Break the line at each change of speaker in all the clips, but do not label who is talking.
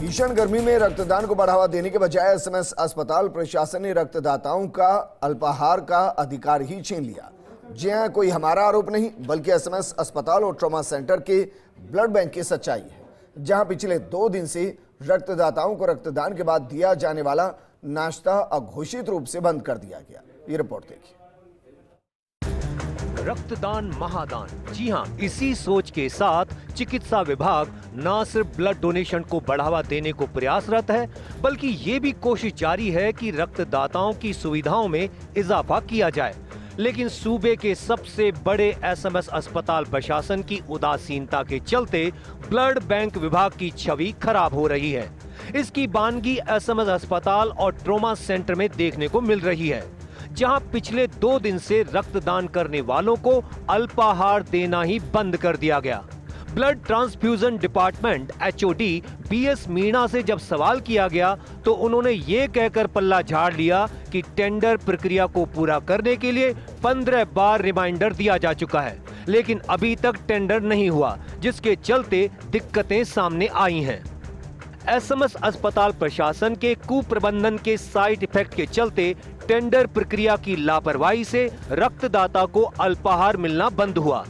भीषण गर्मी में रक्तदान को बढ़ावा देने के बजाय एसएमएस अस्पताल प्रशासन ने रक्तदाताओं का अल्पाहार का अधिकार ही छीन लिया। जी हां, कोई हमारा आरोप नहीं बल्कि एसएमएस अस्पताल और ट्रॉमा सेंटर के ब्लड बैंक की सच्चाई है, जहां पिछले 2 दिन से रक्तदाताओं को रक्तदान के बाद दिया जाने वाला नाश्ता अघोषित रूप से बंद कर दिया गया। ये रिपोर्ट देखिए।
रक्तदान महादान, जी हां, इसी सोच के साथ चिकित्सा विभाग न सिर्फ ब्लड डोनेशन को बढ़ावा देने को प्रयासरत है, बल्कि ये भी कोशिश जारी है कि रक्तदाताओं की सुविधाओं में इजाफा किया जाए। लेकिन सूबे के सबसे बड़े एसएमएस अस्पताल प्रशासन की उदासीनता के चलते ब्लड बैंक विभाग की छवि खराब हो रही है। इसकी बानगी एसएमएस अस्पताल और ट्रॉमा सेंटर में देखने को मिल रही है, जहां पिछले 2 दिन से रक्तदान करने वालों को अल्पाहार देना ही बंद कर दिया गया। Blood transfusion department HOD BS Meena से जब सवाल किया गया तो उन्होंने ये कहकर पल्ला झाड़ लिया कि टेंडर प्रक्रिया को पूरा करने के लिए 15 बार रिमाइंडर दिया जा चुका है, लेकिन अभी तक टेंडर नहीं हुआ, जिसके चलते दिक्कतें सामने आई हैं। एसएमएस अस्पताल प्रशासन के कुप्रबंधन के साइड इफेक्ट के चलते टेंडर प्रक्रिया की लापरवाही से रक्तदाता को अल्पाहार मिलना बंद हुआ।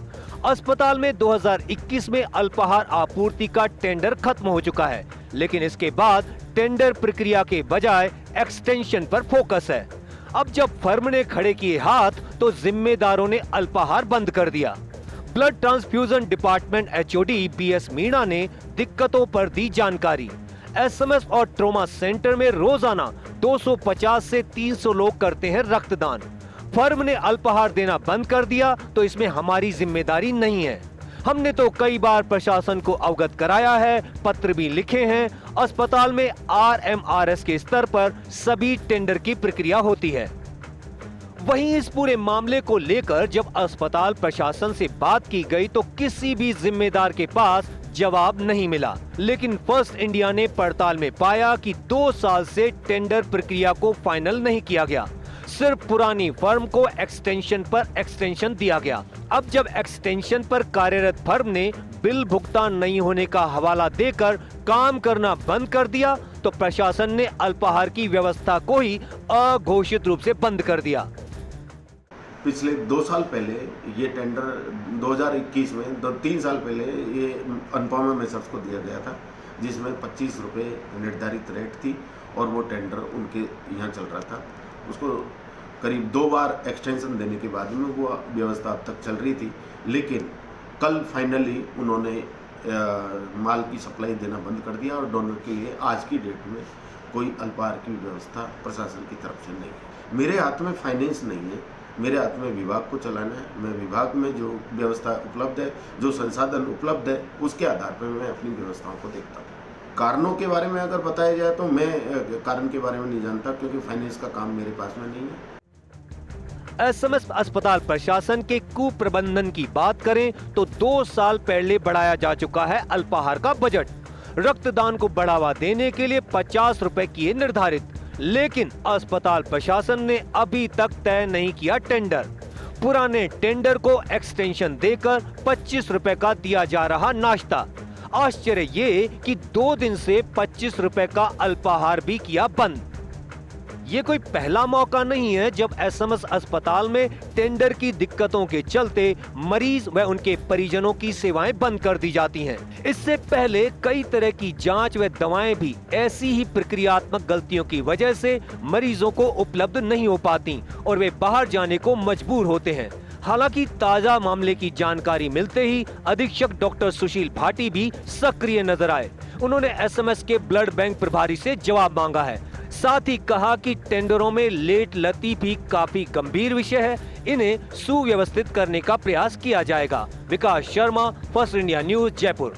अस्पताल में 2021 में अल्पाहार आपूर्ति का टेंडर खत्म हो चुका है, लेकिन इसके बाद टेंडर प्रक्रिया के बजाय एक्सटेंशन पर फोकस है। अब जब फर्म ने खड़े किए हाथ तो जिम्मेदारों ने अल्पाहार बंद कर दिया। Blood transfusion department HOD BS Meena ने दिक्कतों पर दी जानकारी। एसएमएस और ट्रॉमा सेंटर में रोजाना 250 से 300 लोग करते हैं रक्तदान। फर्म ने अल्पाहार देना बंद कर दिया तो इसमें हमारी जिम्मेदारी नहीं है। हमने तो कई बार प्रशासन को अवगत कराया है, पत्र भी लिखे हैं। अस्पताल में आरएमआरएस के स्तर पर सभी टेंडर की प्रक्रिया होती है। वहीं इस पूरे मामले को लेकर जब अस्पताल प्रशासन से बात की गई तो किसी भी जिम्मेदार के पास जवाब नहीं मिला। लेकिन फर्स्ट इंडिया ने पड़ताल में पाया कि 2 साल से टेंडर प्रक्रिया को फाइनल नहीं किया गया, सिर्फ पुरानी फर्म को एक्सटेंशन पर एक्सटेंशन दिया गया। अब जब एक्सटेंशन पर कार्यरत फर्म ने बिल भुगतान नहीं होने का हवाला देकर काम करना बंद कर दिया तो प्रशासन ने अल्पाहार की व्यवस्था को ही अघोषित रूप से बंद कर दिया।
पिछले 2 साल पहले ये टेंडर 2021 में 3 साल पहले ये अनुपमा मेसर्स को दिया गया था, जिसमें 25 रुपये निर्धारित रेट थी और वो टेंडर उनके यहाँ चल रहा था। उसको करीब 2 बार एक्सटेंशन देने के बाद में वो व्यवस्था अब तक चल रही थी, लेकिन कल फाइनली उन्होंने माल की सप्लाई देना बंद कर दिया और डोनर के लिए आज की डेट में कोई अल्पाहार की व्यवस्था प्रशासन की तरफ से नहीं है। मेरे हाथ में फाइनेंस नहीं है, मेरे हाथ में विभाग को चलाना है। मैं विभाग में जो व्यवस्था उपलब्ध है, जो संसाधन उपलब्ध है, उसके आधार पर मैं अपनी व्यवस्थाओं को देखता हूँ। कारणों के बारे में अगर बताया जाए तो मैं कारण के बारे में नहीं जानता, क्योंकि फाइनेंस का काम मेरे पास में नहीं है।
एसएमएस अस्पताल प्रशासन के कुप्रबंधन की बात करें तो 2 साल पहले बढ़ाया जा चुका है अल्पाहार का बजट। रक्तदान को बढ़ावा देने के लिए 50 रुपए किए निर्धारित, लेकिन अस्पताल प्रशासन ने अभी तक तय नहीं किया टेंडर। पुराने टेंडर को एक्सटेंशन देकर 25 रुपए का दिया जा रहा नाश्ता। आश्चर्य ये कि 2 दिन से 25 रुपए का अल्पाहार भी किया बंद। ये कोई पहला मौका नहीं है जब एसएमएस अस्पताल में टेंडर की दिक्कतों के चलते मरीज व उनके परिजनों की सेवाएं बंद कर दी जाती हैं। इससे पहले कई तरह की जांच व दवाएं भी ऐसी ही प्रक्रियात्मक गलतियों की वजह से मरीजों को उपलब्ध नहीं हो पाती और वे बाहर जाने को मजबूर होते हैं। हालांकि ताजा मामले की जानकारी मिलते ही अधीक्षक डॉक्टर सुशील भाटी भी सक्रिय नजर आए। उन्होंने एसएमएस के ब्लड बैंक प्रभारी से जवाब मांगा है। साथ ही कहा कि टेंडरों में लेट लती भी काफी गंभीर विषय है, इन्हें सुव्यवस्थित करने का प्रयास किया जाएगा। Vikas Sharma, first India news, Jaipur.